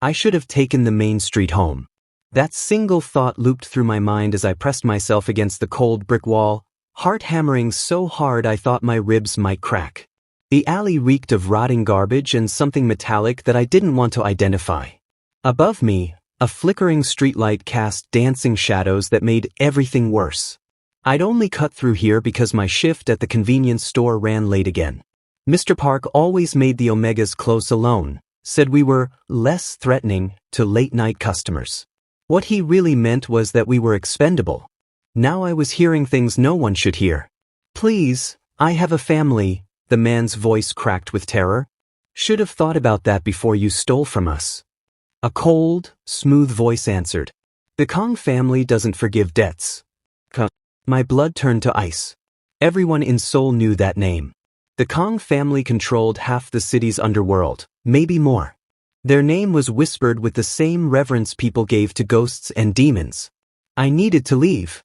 I should have taken the main street home. That single thought looped through my mind as I pressed myself against the cold brick wall, heart hammering so hard I thought my ribs might crack. The alley reeked of rotting garbage and something metallic that I didn't want to identify. Above me, a flickering streetlight cast dancing shadows that made everything worse. I'd only cut through here because my shift at the convenience store ran late again. Mr. Park always made the Omegas close alone, said we were less threatening to late-night customers. What he really meant was that we were expendable. Now I was hearing things no one should hear. Please, I have a family, the man's voice cracked with terror. Should have thought about that before you stole from us. A cold, smooth voice answered. The Kang family doesn't forgive debts. My blood turned to ice. Everyone in Seoul knew that name. The Kang family controlled half the city's underworld, maybe more. Their name was whispered with the same reverence people gave to ghosts and demons. I needed to leave.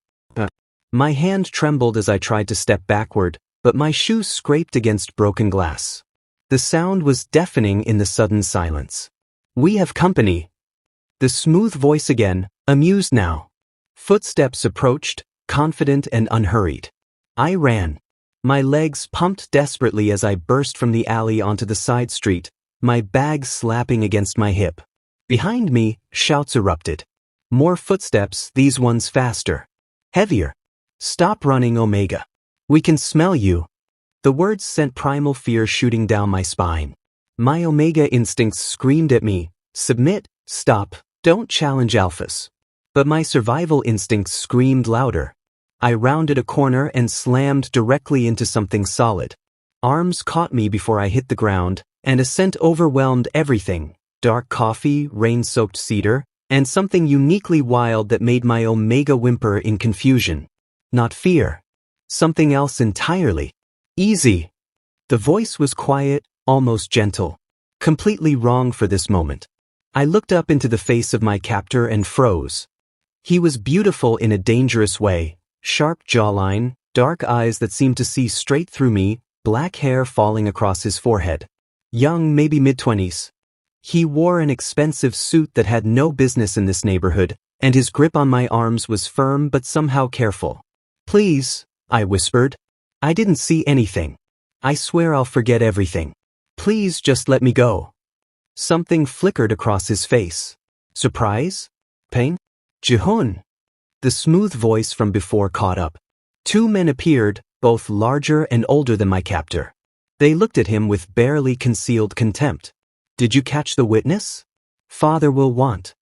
My hand trembled as I tried to step backward, but my shoes scraped against broken glass. The sound was deafening in the sudden silence. We have company. The smooth voice again, amused now. Footsteps approached, confident and unhurried. I ran. My legs pumped desperately as I burst from the alley onto the side street, my bag slapping against my hip. Behind me, shouts erupted. More footsteps, these ones faster. Heavier. Stop running, Omega. We can smell you. The words sent primal fear shooting down my spine. My Omega instincts screamed at me, submit, stop, don't challenge alphas. But my survival instincts screamed louder. I rounded a corner and slammed directly into something solid. Arms caught me before I hit the ground, and a scent overwhelmed everything, dark coffee, rain-soaked cedar, and something uniquely wild that made my Omega whimper in confusion. Not fear. Something else entirely. Easy. The voice was quiet, almost gentle. Completely wrong for this moment. I looked up into the face of my captor and froze. He was beautiful in a dangerous way, sharp jawline, dark eyes that seemed to see straight through me, black hair falling across his forehead. Young, maybe mid-20s. He wore an expensive suit that had no business in this neighborhood, and his grip on my arms was firm but somehow careful. Please, I whispered. I didn't see anything. I swear I'll forget everything. Please just let me go. Something flickered across his face. Surprise? Pain? Jihoon. The smooth voice from before caught up. Two men appeared, both larger and older than my captor. They looked at him with barely concealed contempt. Did you catch the witness? Father will want.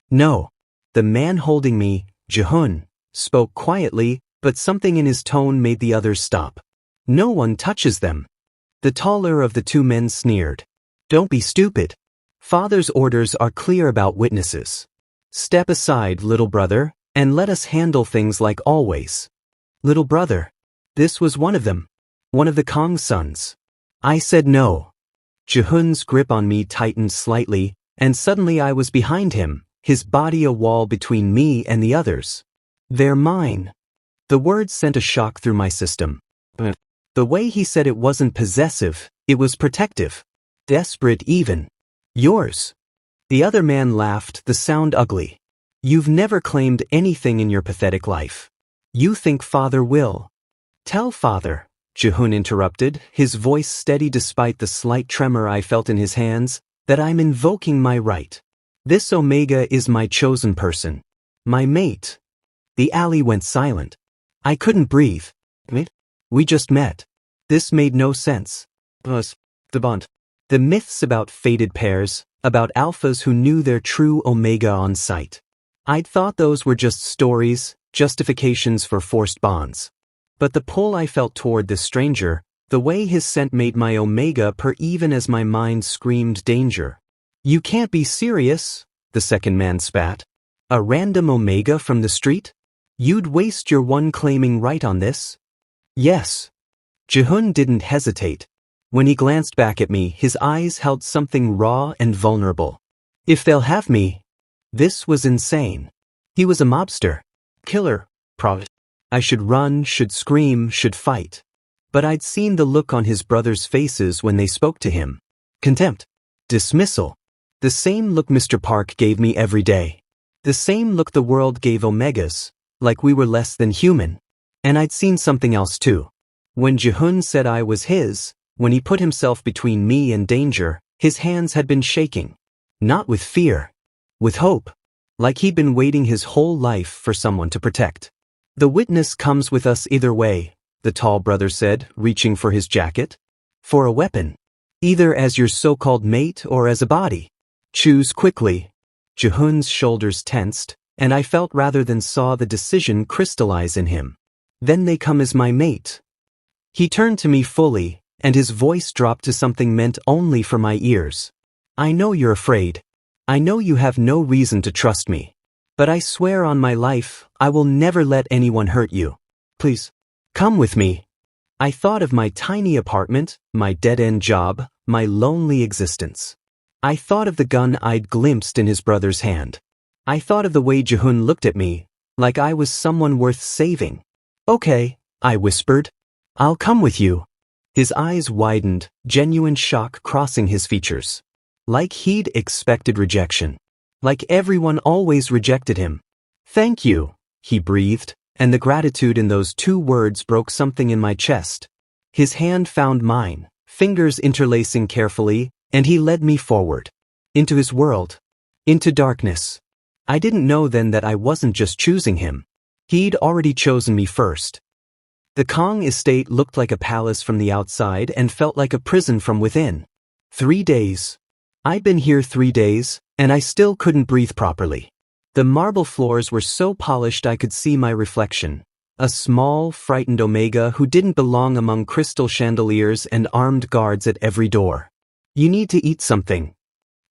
No. The man holding me, Jihoon, spoke quietly, but something in his tone made the others stop. No one touches them. The taller of the two men sneered. Don't be stupid. Father's orders are clear about witnesses. Step aside, little brother, and let us handle things like always. Little brother. This was one of them. One of the Kang sons. I said no. Jihoon's grip on me tightened slightly, and suddenly I was behind him, his body a wall between me and the others. They're mine. The words sent a shock through my system. The way he said it wasn't possessive, it was protective. Desperate even. Yours. The other man laughed, the sound ugly. You've never claimed anything in your pathetic life. You think Father will. Tell Father, Jihoon interrupted, his voice steady despite the slight tremor I felt in his hands, that I'm invoking my right. This Omega is my chosen person. My mate. The alley went silent. I couldn't breathe. We just met. This made no sense. The myths about fated pairs, about alphas who knew their true Omega on sight. I'd thought those were just stories, justifications for forced bonds. But the pull I felt toward this stranger, the way his scent made my Omega purr even as my mind screamed danger. You can't be serious, the second man spat. A random Omega from the street? You'd waste your one claiming right on this? Yes. Jihoon didn't hesitate. When he glanced back at me, his eyes held something raw and vulnerable. If they'll have me. This was insane. He was a mobster. Killer. Prophet. I should run, should scream, should fight. But I'd seen the look on his brothers' faces when they spoke to him. Contempt. Dismissal. The same look Mr. Park gave me every day. The same look the world gave Omegas, like we were less than human. And I'd seen something else too. When Jihoon said I was his, when he put himself between me and danger, his hands had been shaking. Not with fear. With hope. Like he'd been waiting his whole life for someone to protect. The witness comes with us either way, the tall brother said, reaching for his jacket. For a weapon. Either as your so-called mate or as a body. Choose quickly. Jihoon's shoulders tensed, and I felt rather than saw the decision crystallize in him. Then they come as my mate. He turned to me fully, and his voice dropped to something meant only for my ears. I know you're afraid. I know you have no reason to trust me. But I swear on my life, I will never let anyone hurt you. Please, come with me. I thought of my tiny apartment, my dead-end job, my lonely existence. I thought of the gun I'd glimpsed in his brother's hand. I thought of the way Jihoon looked at me, like I was someone worth saving. Okay, I whispered. I'll come with you. His eyes widened, genuine shock crossing his features. Like he'd expected rejection. Like everyone always rejected him. Thank you, he breathed, and the gratitude in those 2 words broke something in my chest. His hand found mine, fingers interlacing carefully, and he led me forward. Into his world. Into darkness. I didn't know then that I wasn't just choosing him. He'd already chosen me first. The Kang estate looked like a palace from the outside and felt like a prison from within. 3 days. I'd been here 3 days, and I still couldn't breathe properly. The marble floors were so polished I could see my reflection. A small, frightened Omega who didn't belong among crystal chandeliers and armed guards at every door. You need to eat something.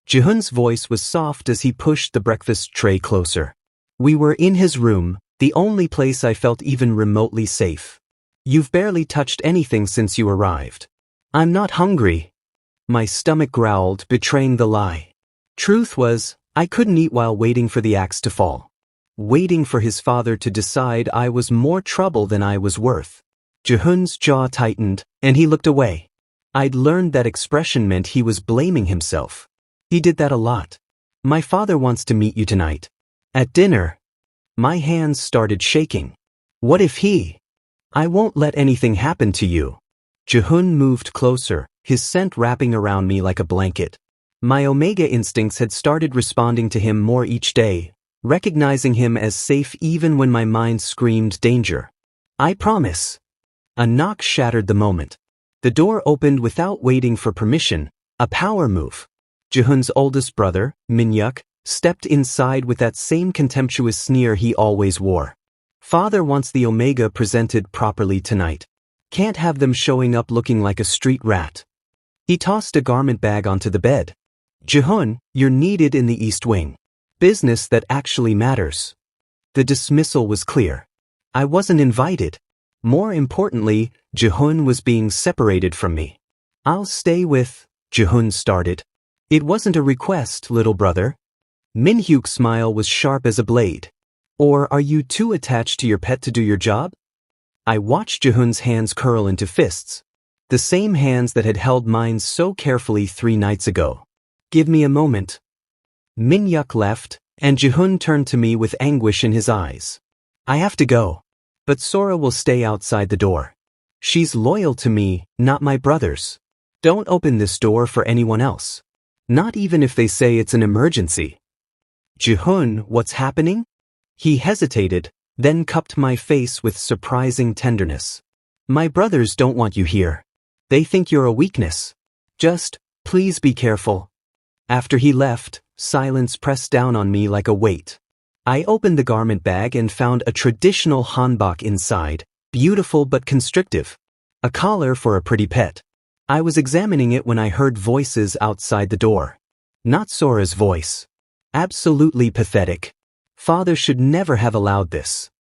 Jihoon's voice was soft as he pushed the breakfast tray closer. We were in his room, the only place I felt even remotely safe. You've barely touched anything since you arrived. I'm not hungry. My stomach growled, betraying the lie. Truth was, I couldn't eat while waiting for the axe to fall. Waiting for his father to decide I was more trouble than I was worth. Jihoon's jaw tightened, and he looked away. I'd learned that expression meant he was blaming himself. He did that a lot. My father wants to meet you tonight. At dinner. My hands started shaking. What if he? I won't let anything happen to you. Jihoon moved closer, his scent wrapping around me like a blanket. My Omega instincts had started responding to him more each day, recognizing him as safe even when my mind screamed danger. I promise. A knock shattered the moment. The door opened without waiting for permission, a power move. Jihoon's oldest brother, Minhyuk, stepped inside with that same contemptuous sneer he always wore. Father wants the Omega presented properly tonight. Can't have them showing up looking like a street rat. He tossed a garment bag onto the bed. Jihoon, you're needed in the East Wing. Business that actually matters. The dismissal was clear. I wasn't invited. More importantly, Jihoon was being separated from me. I'll stay with, Jihoon started. It wasn't a request, little brother. Minhyuk's smile was sharp as a blade. Or are you too attached to your pet to do your job? I watched Jihoon's hands curl into fists. The same hands that had held mine so carefully 3 nights ago. Give me a moment. Minhyuk left, and Jihoon turned to me with anguish in his eyes. I have to go. But Sora will stay outside the door. She's loyal to me, not my brothers. Don't open this door for anyone else. Not even if they say it's an emergency. Jihoon, what's happening? He hesitated, then cupped my face with surprising tenderness. My brothers don't want you here. They think you're a weakness. Just, please be careful. After he left, silence pressed down on me like a weight. I opened the garment bag and found a traditional hanbok inside, beautiful but constrictive. A collar for a pretty pet. I was examining it when I heard voices outside the door. Not Sora's voice. Absolutely pathetic. Father should never have allowed this.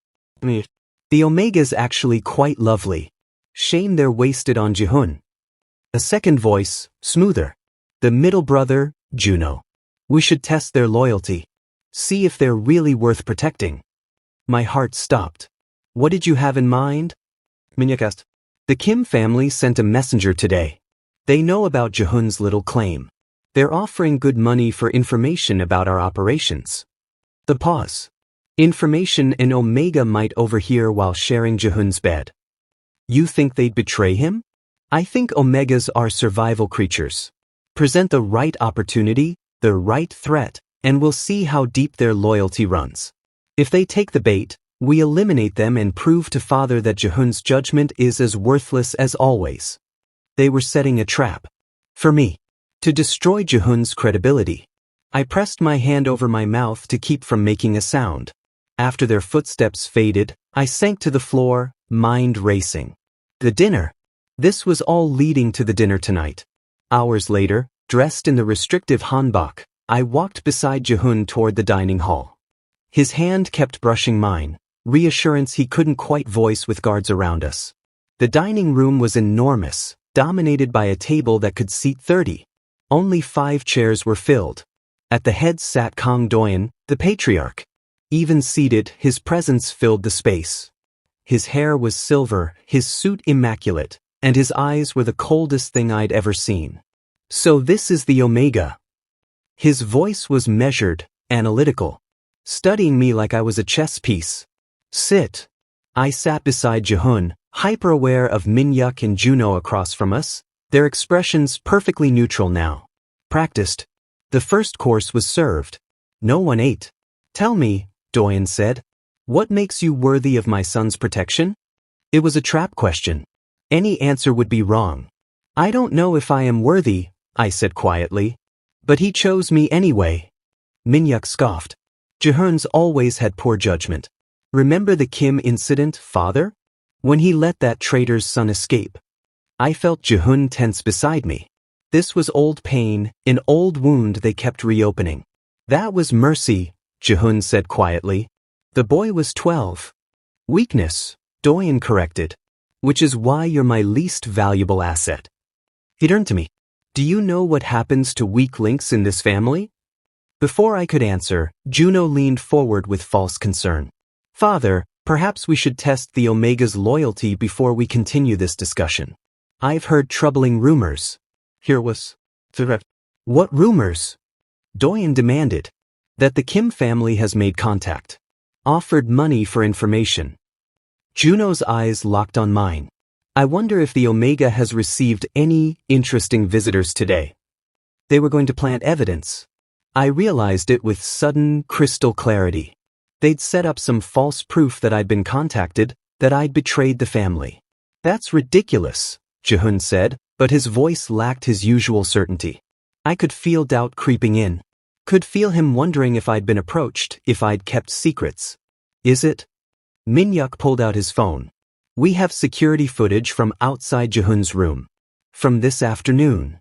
The Omega's actually quite lovely. Shame they're wasted on Jihoon. A second voice, smoother. The middle brother, Juno. We should test their loyalty. See if they're really worth protecting. My heart stopped. What did you have in mind? Minhyuk asked. The Kim family sent a messenger today. They know about Jihoon's little claim. They're offering good money for information about our operations. The pause. Information an Omega might overhear while sharing Jihoon's bed. You think they'd betray him? I think Omegas are survival creatures. Present the right opportunity, the right threat, and we'll see how deep their loyalty runs. If they take the bait, we eliminate them and prove to Father that Jihoon's judgment is as worthless as always. They were setting a trap. For me. To destroy Jihoon's credibility. I pressed my hand over my mouth to keep from making a sound. After their footsteps faded, I sank to the floor, mind racing. The dinner. This was all leading to the dinner tonight. Hours later, dressed in the restrictive hanbok, I walked beside Jihoon toward the dining hall. His hand kept brushing mine, reassurance he couldn't quite voice with guards around us. The dining room was enormous, dominated by a table that could seat 30. Only 5 chairs were filled. At the head sat Kang, the patriarch. Even seated, his presence filled the space. His hair was silver, his suit immaculate, and his eyes were the coldest thing I'd ever seen. So this is the Omega. His voice was measured, analytical, studying me like I was a chess piece. Sit. I sat beside Jihoon, hyper-aware of Minhyuk and Juno across from us, their expressions perfectly neutral now. Practiced. The first course was served. No one ate. Tell me, Doyen said, what makes you worthy of my son's protection? It was a trap question. Any answer would be wrong. I don't know if I am worthy, I said quietly. But he chose me anyway. Minhyuk scoffed. Jihoon's always had poor judgment. Remember the Kim incident, Father? When he let that traitor's son escape. I felt Jihoon tense beside me. This was old pain, an old wound they kept reopening. That was mercy, Jihoon said quietly. The boy was 12. Weakness, Doyen corrected. Which is why you're my least valuable asset. He turned to me. Do you know what happens to weak links in this family? Before I could answer, Juno leaned forward with false concern. Father, perhaps we should test the Omega's loyalty before we continue this discussion. I've heard troubling rumors. Here was the What rumors? Doyen demanded. That the Kim family has made contact. Offered money for information. Juno's eyes locked on mine. I wonder if the Omega has received any interesting visitors today. They were going to plant evidence. I realized it with sudden, crystal clarity. They'd set up some false proof that I'd been contacted, that I'd betrayed the family. That's ridiculous, Jihoon said, but his voice lacked his usual certainty. I could feel doubt creeping in. Could feel him wondering if I'd been approached, if I'd kept secrets. Is it? Minhyuk pulled out his phone. We have security footage from outside Jihoon's room. From this afternoon.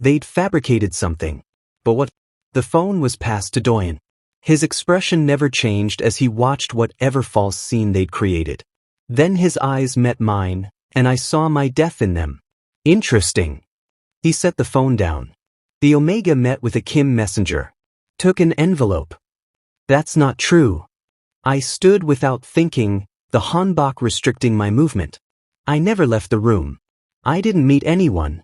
They'd fabricated something. But what? The phone was passed to Doyen. His expression never changed as he watched whatever false scene they'd created. Then his eyes met mine, and I saw my death in them. Interesting. He set the phone down. The Omega met with a Kim messenger. Took an envelope. That's not true. I stood without thinking, the hanbok restricting my movement. I never left the room. I didn't meet anyone.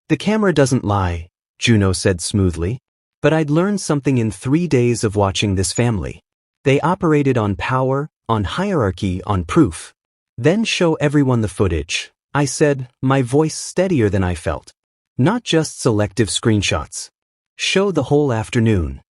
The camera doesn't lie, Juno said smoothly. But I'd learned something in 3 days of watching this family. They operated on power, on hierarchy, on proof. Then show everyone the footage, I said, my voice steadier than I felt. Not just selective screenshots. Show the whole afternoon.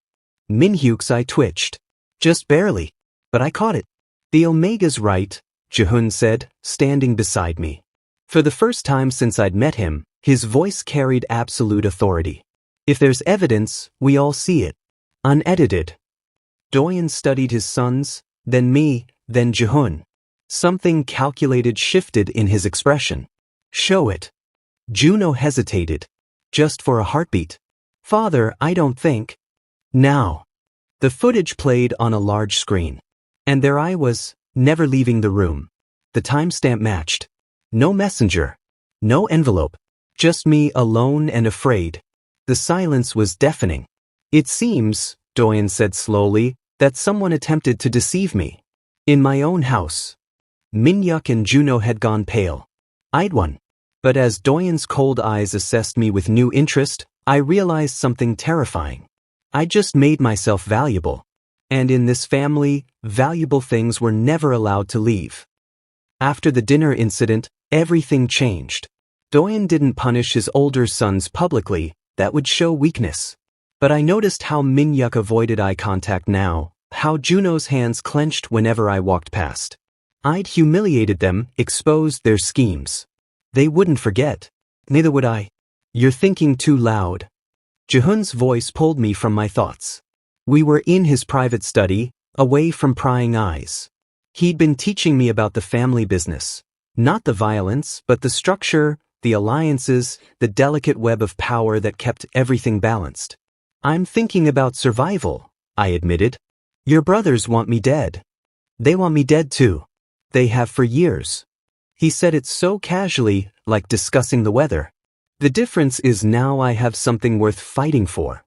Minhyuk's eye twitched. Just barely. But I caught it. The Omega's right, Jihoon said, standing beside me. For the first time since I'd met him, his voice carried absolute authority. If there's evidence, we all see it. Unedited. Doyen studied his sons, then me, then Jihoon. Something calculated shifted in his expression. Show it. Juno hesitated. Just for a heartbeat. Father, I don't think. Now. The footage played on a large screen. And there I was, never leaving the room. The timestamp matched. No messenger. No envelope. Just me alone and afraid. The silence was deafening. It seems, Doyen said slowly, that someone attempted to deceive me. In my own house. Minhyuk and Juno had gone pale. I'd won. But as Doyen's cold eyes assessed me with new interest, I realized something terrifying. I just made myself valuable. And in this family, valuable things were never allowed to leave. After the dinner incident, everything changed. Doyen didn't punish his older sons publicly, that would show weakness. But I noticed how Min-hyuk avoided eye contact now, how Juno's hands clenched whenever I walked past. I'd humiliated them, exposed their schemes. They wouldn't forget. Neither would I. You're thinking too loud. Jihoon's voice pulled me from my thoughts. We were in his private study, away from prying eyes. He'd been teaching me about the family business. Not the violence, but the structure, the alliances, the delicate web of power that kept everything balanced. I'm thinking about survival, I admitted. Your brothers want me dead. They want me dead too. They have for years. He said it so casually, like discussing the weather. The difference is now I have something worth fighting for.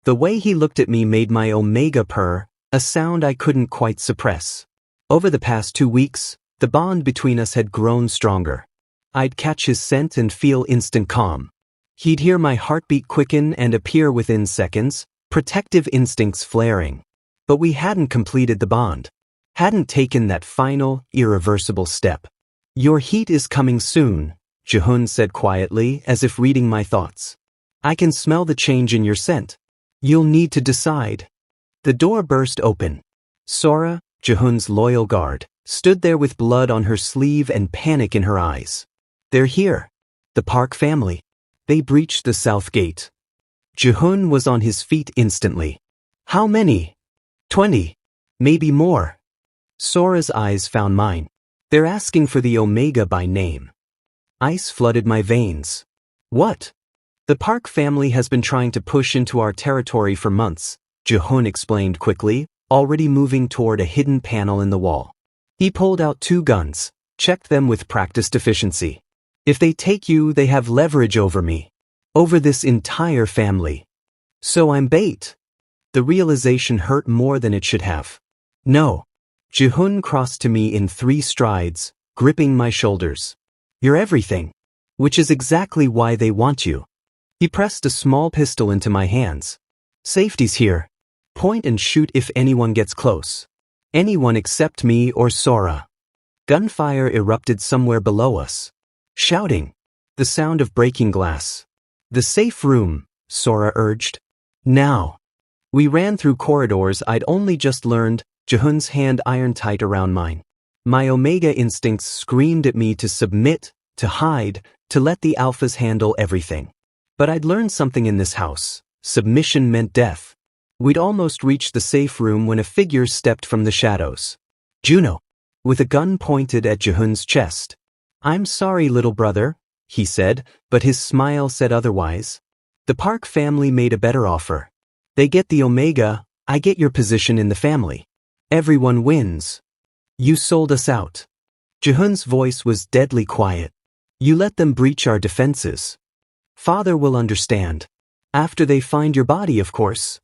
The way he looked at me made my omega purr, a sound I couldn't quite suppress. Over the past 2 weeks, the bond between us had grown stronger. I'd catch his scent and feel instant calm. He'd hear my heartbeat quicken and appear within seconds, protective instincts flaring. But we hadn't completed the bond. Hadn't taken that final, irreversible step. Your heat is coming soon, Jihoon said quietly, as if reading my thoughts. I can smell the change in your scent. You'll need to decide. The door burst open. Sora, Jihoon's loyal guard, stood there with blood on her sleeve and panic in her eyes. They're here. The Park family. They breached the south gate. Jihoon was on his feet instantly. How many? 20. Maybe more. Sora's eyes found mine. They're asking for the Omega by name. Ice flooded my veins. What? The Park family has been trying to push into our territory for months, Jihoon explained quickly, already moving toward a hidden panel in the wall. He pulled out 2 guns, checked them with practiced efficiency. If they take you, they have leverage over me. Over this entire family. So I'm bait. The realization hurt more than it should have. No. Jihoon crossed to me in 3 strides, gripping my shoulders. You're everything. Which is exactly why they want you. He pressed a small pistol into my hands. Safety's here. Point and shoot if anyone gets close. Anyone except me or Sora. Gunfire erupted somewhere below us. Shouting. The sound of breaking glass. The safe room, Sora urged. Now. We ran through corridors I'd only just learned, Jihoon's hand iron tight around mine. My Omega instincts screamed at me to submit, to hide, to let the alphas handle everything. But I'd learned something in this house. Submission meant death. We'd almost reached the safe room when a figure stepped from the shadows. Juno, with a gun pointed at Jihoon's chest. I'm sorry, little brother, he said, but his smile said otherwise. The Park family made a better offer. They get the Omega, I get your position in the family. Everyone wins. You sold us out. Jihoon's voice was deadly quiet. You let them breach our defenses. Father will understand. After they find your body, of course.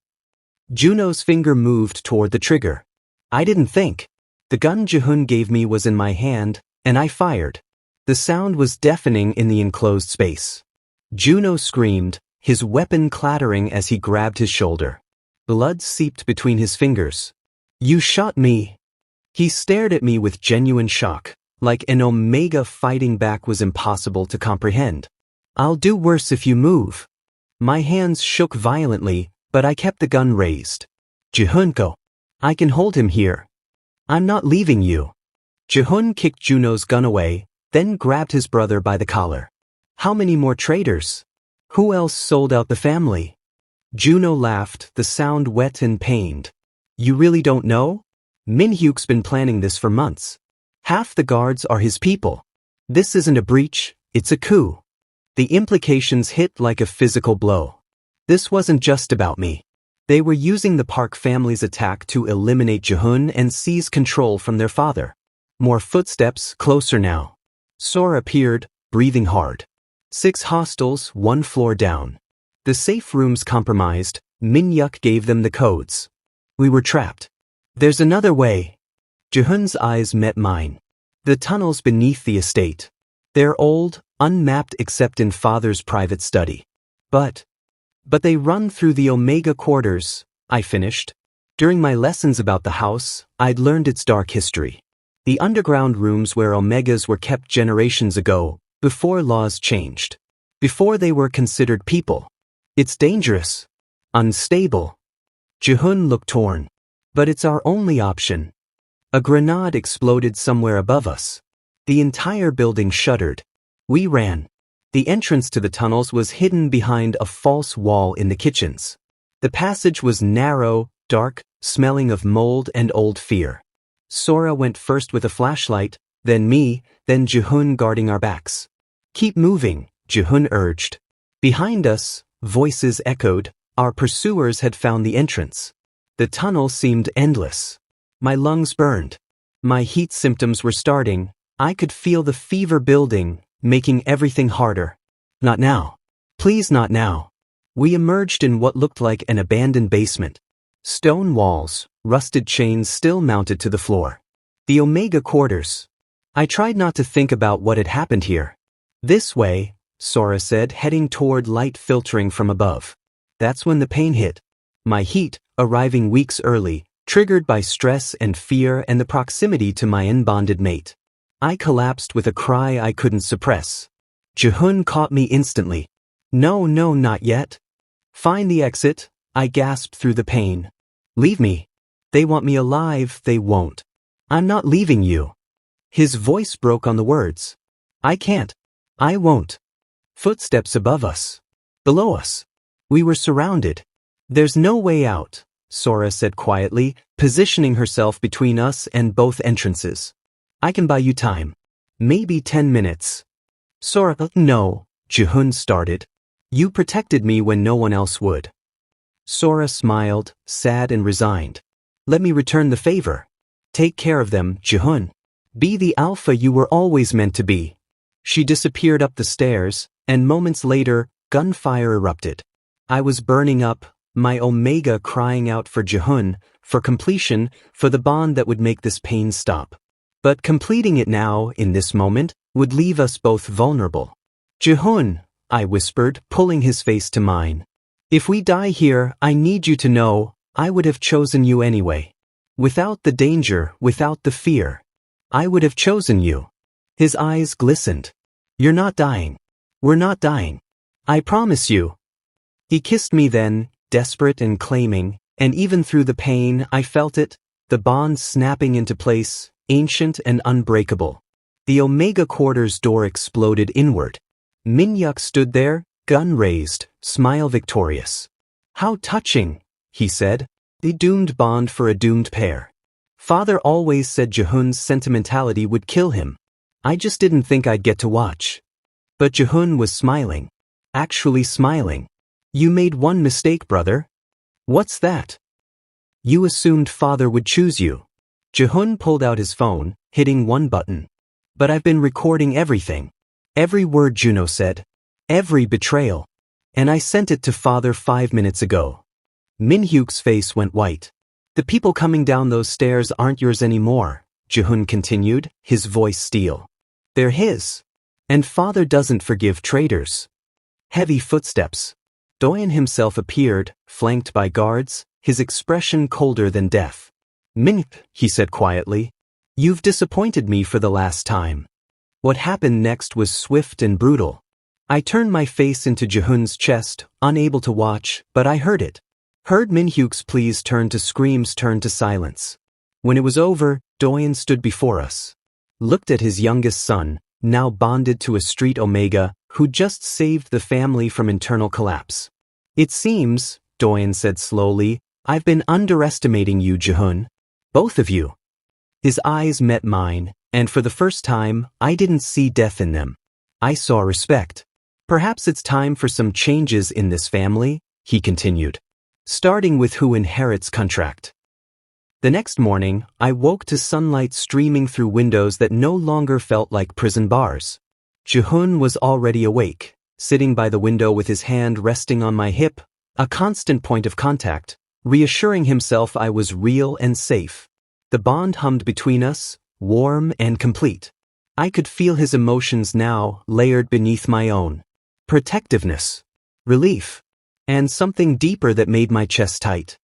Juno's finger moved toward the trigger. I didn't think. The gun Jihoon gave me was in my hand, and I fired. The sound was deafening in the enclosed space. Juno screamed, his weapon clattering as he grabbed his shoulder. Blood seeped between his fingers. You shot me. He stared at me with genuine shock, like an Omega fighting back was impossible to comprehend. I'll do worse if you move. My hands shook violently, but I kept the gun raised. Jihoon, I can hold him here. I'm not leaving you. Jihoon kicked Juno's gun away, then grabbed his brother by the collar. How many more traitors? Who else sold out the family? Juno laughed, the sound wet and pained. You really don't know? Min-hyuk's been planning this for months. Half the guards are his people. This isn't a breach, it's a coup. The implications hit like a physical blow. This wasn't just about me. They were using the Park family's attack to eliminate Jihoon and seize control from their father. More footsteps, closer now. Sora appeared, breathing hard. 6 hostiles, 1 floor down. The safe rooms compromised, Min-hyuk gave them the codes. We were trapped. There's another way. Jihoon's eyes met mine. The tunnels beneath the estate. They're old, unmapped except in father's private study. But But they run through the Omega quarters, I finished. During my lessons about the house, I'd learned its dark history. The underground rooms where Omegas were kept generations ago, before laws changed. Before they were considered people. It's dangerous. Unstable. Jihoon looked torn. But it's our only option. A grenade exploded somewhere above us. The entire building shuddered. We ran. The entrance to the tunnels was hidden behind a false wall in the kitchens. The passage was narrow, dark, smelling of mold and old fear. Sora went first with a flashlight, then me, then Jihoon guarding our backs. Keep moving, Jihoon urged. Behind us, voices echoed. Our pursuers had found the entrance. The tunnel seemed endless. My lungs burned. My heat symptoms were starting. I could feel the fever building, making everything harder. Not now. Please not now. We emerged in what looked like an abandoned basement. Stone walls, rusted chains still mounted to the floor. The Omega quarters. I tried not to think about what had happened here. This way, Sora said, heading toward light filtering from above. That's when the pain hit. My heat, arriving weeks early, triggered by stress and fear and the proximity to my unbonded mate. I collapsed with a cry I couldn't suppress. Jihoon caught me instantly. No, not yet. Find the exit, I gasped through the pain. Leave me. They want me alive, they won't. I'm not leaving you. His voice broke on the words. I can't. I won't. Footsteps above us. Below us. We were surrounded. There's no way out, Sora said quietly, positioning herself between us and both entrances. I can buy you time. Maybe 10 minutes. Sora, no, Jihoon started. You protected me when no one else would. Sora smiled, sad and resigned. Let me return the favor. Take care of them, Jihoon. Be the alpha you were always meant to be. She disappeared up the stairs, and moments later, gunfire erupted. I was burning up, my Omega crying out for Jihoon, for completion, for the bond that would make this pain stop. But completing it now, in this moment, would leave us both vulnerable. Jihoon, I whispered, pulling his face to mine. If we die here, I need you to know, I would have chosen you anyway. Without the danger, without the fear. I would have chosen you. His eyes glistened. You're not dying. We're not dying. I promise you. He kissed me then, desperate and claiming, and even through the pain, I felt it, the bond snapping into place, ancient and unbreakable. The Omega quarters door exploded inward. Minhyuk stood there, gun raised, smile victorious. How touching, he said. A doomed bond for a doomed pair. Father always said Jihoon's sentimentality would kill him. I just didn't think I'd get to watch. But Jihoon was smiling. Actually smiling. You made one mistake, brother. What's that? You assumed father would choose you. Jihoon pulled out his phone, hitting one button. But I've been recording everything. Every word Juno said. Every betrayal. And I sent it to father 5 minutes ago. Minhyuk's face went white. The people coming down those stairs aren't yours anymore, Jihoon continued, his voice steel. They're his. And father doesn't forgive traitors. Heavy footsteps. Doyen himself appeared, flanked by guards, his expression colder than death. Minhyuk, he said quietly. You've disappointed me for the last time. What happened next was swift and brutal. I turned my face into Jihoon's chest, unable to watch, but I heard it. Heard Minhyuk's pleas turn to screams, turn to silence. When it was over, Doyen stood before us. Looked at his youngest son, now bonded to a street Omega, who just saved the family from internal collapse. It seems, Doyen said slowly, I've been underestimating you, Jihoon. Both of you. His eyes met mine, and for the first time, I didn't see death in them. I saw respect. Perhaps it's time for some changes in this family, he continued. Starting with who inherits contract. The next morning, I woke to sunlight streaming through windows that no longer felt like prison bars. Jihoon was already awake, sitting by the window with his hand resting on my hip, a constant point of contact, reassuring himself I was real and safe. The bond hummed between us, warm and complete. I could feel his emotions now, layered beneath my own. Protectiveness. Relief. and something deeper that made my chest tight.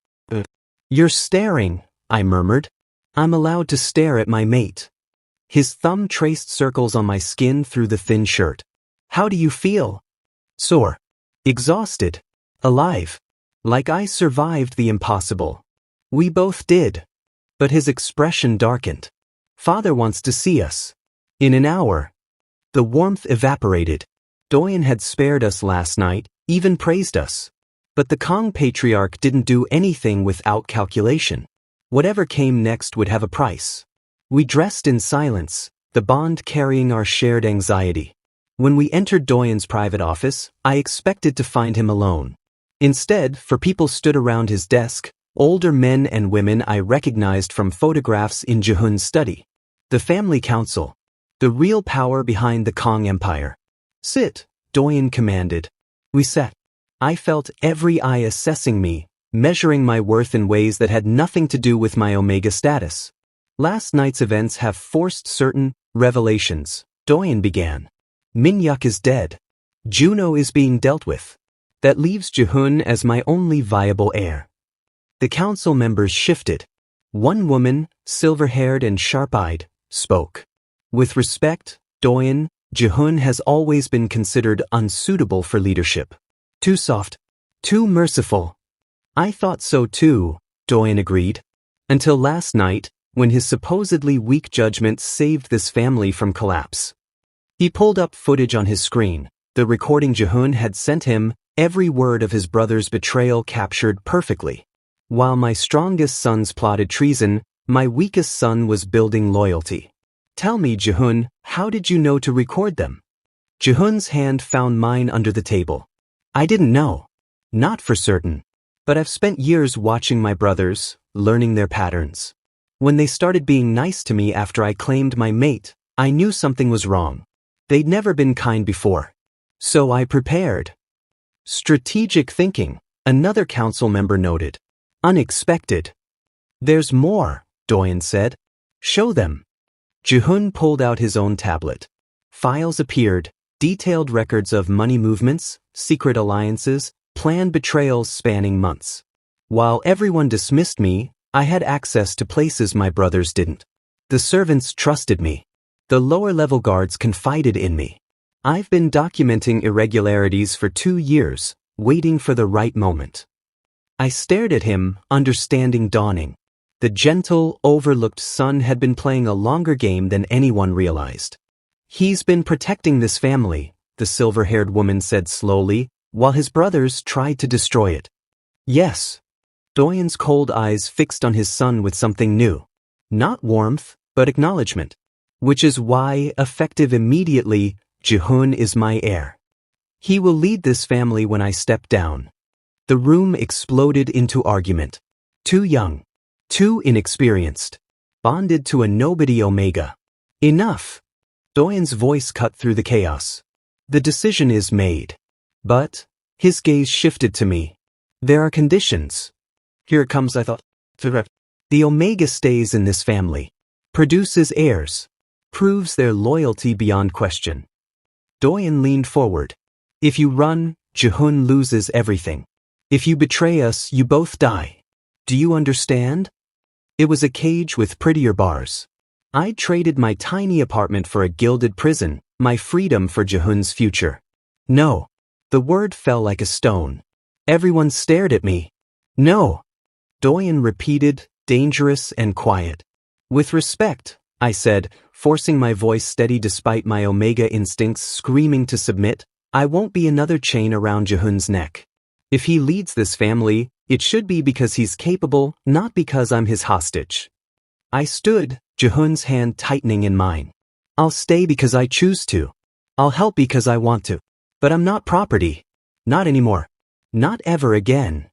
You're staring, I murmured. I'm allowed to stare at my mate. His thumb traced circles on my skin through the thin shirt. How do you feel? Sore. Exhausted. Alive. Like I survived the impossible. We both did. But his expression darkened. Father wants to see us. In an hour. The warmth evaporated. Doyen had spared us last night, even praised us. But the Kang patriarch didn't do anything without calculation. Whatever came next would have a price. We dressed in silence, the bond carrying our shared anxiety. When we entered Doyen's private office, I expected to find him alone. Instead, four people stood around his desk, older men and women I recognized from photographs in Jihoon's study. The family council. The real power behind the Kang Empire. Sit, Doyen commanded. We sat. I felt every eye assessing me, measuring my worth in ways that had nothing to do with my Omega status. Last night's events have forced certain revelations, Doyen began. Minhyuk is dead. Juno is being dealt with. That leaves Jihoon as my only viable heir. The council members shifted. One woman, silver-haired and sharp-eyed, spoke. With respect, Doyen, Jihoon has always been considered unsuitable for leadership. Too soft. Too merciful. I thought so too, Doyen agreed. Until last night, when his supposedly weak judgment saved this family from collapse. He pulled up footage on his screen, the recording Jihoon had sent him, every word of his brother's betrayal captured perfectly. While my strongest sons plotted treason, my weakest son was building loyalty. Tell me, Jihoon, how did you know to record them? Jihoon's hand found mine under the table. I didn't know. Not for certain. But I've spent years watching my brothers, learning their patterns. When they started being nice to me after I claimed my mate, I knew something was wrong. They'd never been kind before. So I prepared. Strategic thinking, another council member noted. Unexpected. There's more, Doyen said. Show them. Jihoon pulled out his own tablet. Files appeared, detailed records of money movements, secret alliances, planned betrayals spanning months. While everyone dismissed me, I had access to places my brothers didn't. The servants trusted me. The lower-level guards confided in me. I've been documenting irregularities for 2 years, waiting for the right moment. I stared at him, understanding dawning. The gentle, overlooked son had been playing a longer game than anyone realized. He's been protecting this family, the silver-haired woman said slowly, while his brothers tried to destroy it. Yes. Doyen's cold eyes fixed on his son with something new. Not warmth, but acknowledgement. Which is why, effective immediately, Jihoon is my heir. He will lead this family when I step down. The room exploded into argument. Too young. Too inexperienced. Bonded to a nobody Omega. Enough. Doyen's voice cut through the chaos. The decision is made. But, his gaze shifted to me. There are conditions. Here it comes, I thought. The Omega stays in this family. Produces heirs. Proves their loyalty beyond question. Doyen leaned forward. If you run, Jihoon loses everything. If you betray us, you both die. Do you understand? It was a cage with prettier bars. I traded my tiny apartment for a gilded prison, my freedom for Jihoon's future. No. The word fell like a stone. Everyone stared at me. No. Doyen repeated, dangerous and quiet. With respect, I said, forcing my voice steady despite my Omega instincts screaming to submit, I won't be another chain around Jihoon's neck. If he leads this family, it should be because he's capable, not because I'm his hostage. I stood, Jihoon's hand tightening in mine. I'll stay because I choose to. I'll help because I want to. But I'm not property. Not anymore. Not ever again.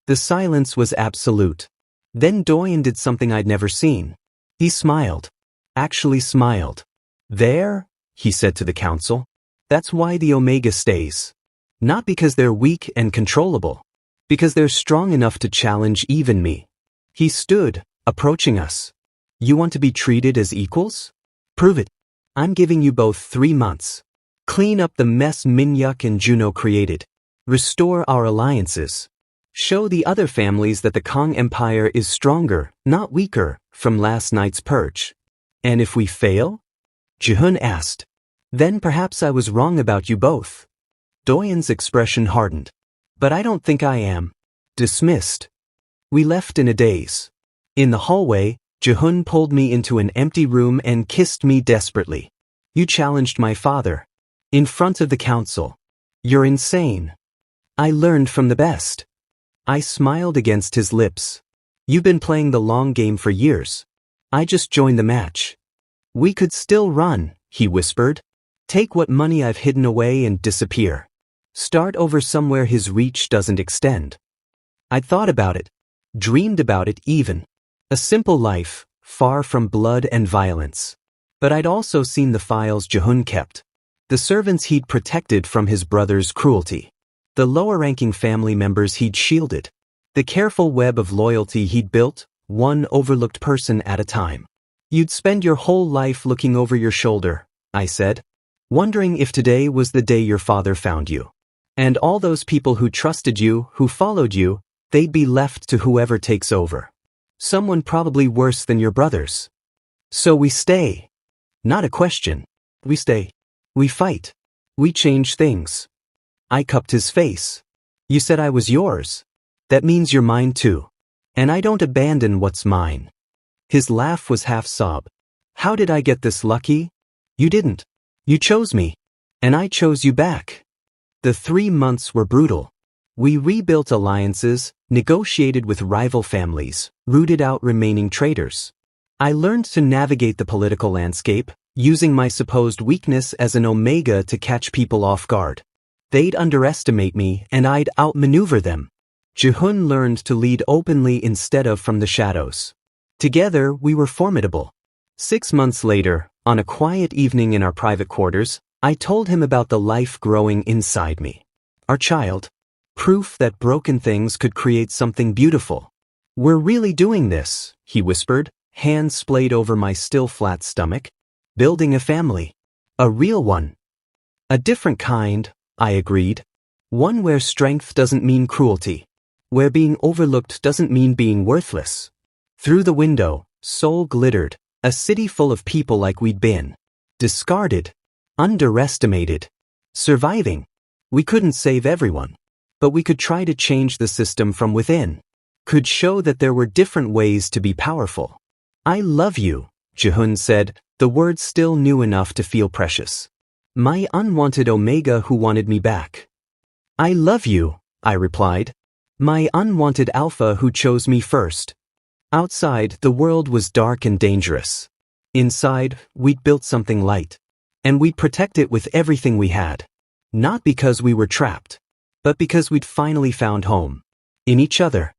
The silence was absolute. Then Doyen did something I'd never seen. He smiled. Actually smiled. There, he said to the council. That's why the Omega stays. Not because they're weak and controllable. Because they're strong enough to challenge even me. He stood, approaching us. You want to be treated as equals? Prove it. I'm giving you both 3 months. Clean up the mess Minhyuk and Juno created. Restore our alliances. Show the other families that the Kang Empire is stronger, not weaker, from last night's purge. And if we fail? Jihoon asked. Then perhaps I was wrong about you both. Doyen's expression hardened. But I don't think I am. Dismissed. We left in a daze. In the hallway, Jihoon pulled me into an empty room and kissed me desperately. You challenged my father. In front of the council. You're insane. I learned from the best. I smiled against his lips. You've been playing the long game for years. I just joined the match. We could still run, he whispered. Take what money I've hidden away and disappear. Start over somewhere his reach doesn't extend. I'd thought about it. Dreamed about it even. A simple life, far from blood and violence. But I'd also seen the files Jihoon kept. The servants he'd protected from his brother's cruelty. The lower-ranking family members he'd shielded. The careful web of loyalty he'd built, one overlooked person at a time. You'd spend your whole life looking over your shoulder, I said, wondering if today was the day your father found you. And all those people who trusted you, who followed you, they'd be left to whoever takes over. Someone probably worse than your brothers. So we stay. Not a question. We stay. We fight. We change things. I cupped his face. You said I was yours. That means you're mine too. And I don't abandon what's mine. His laugh was half sob. How did I get this lucky? You didn't. You chose me. And I chose you back. The 3 months were brutal. We rebuilt alliances, negotiated with rival families, rooted out remaining traitors. I learned to navigate the political landscape, using my supposed weakness as an omega to catch people off guard. They'd underestimate me and I'd outmaneuver them. Jihoon learned to lead openly instead of from the shadows. Together, we were formidable. 6 months later, on a quiet evening in our private quarters, I told him about the life growing inside me. Our child. Proof that broken things could create something beautiful. We're really doing this, he whispered, hands splayed over my still flat stomach. Building a family. A real one. A different kind, I agreed. One where strength doesn't mean cruelty. Where being overlooked doesn't mean being worthless. Through the window, Seoul glittered, a city full of people like we'd been. Discarded. Underestimated. Surviving. We couldn't save everyone. But we could try to change the system from within. Could show that there were different ways to be powerful. I love you, Jihoon said, the words still new enough to feel precious. My unwanted Omega who wanted me back. I love you, I replied. My unwanted Alpha who chose me first. Outside, the world was dark and dangerous. Inside, we'd built something light. And we'd protect it with everything we had. Not because we were trapped, but because we'd finally found home. In each other.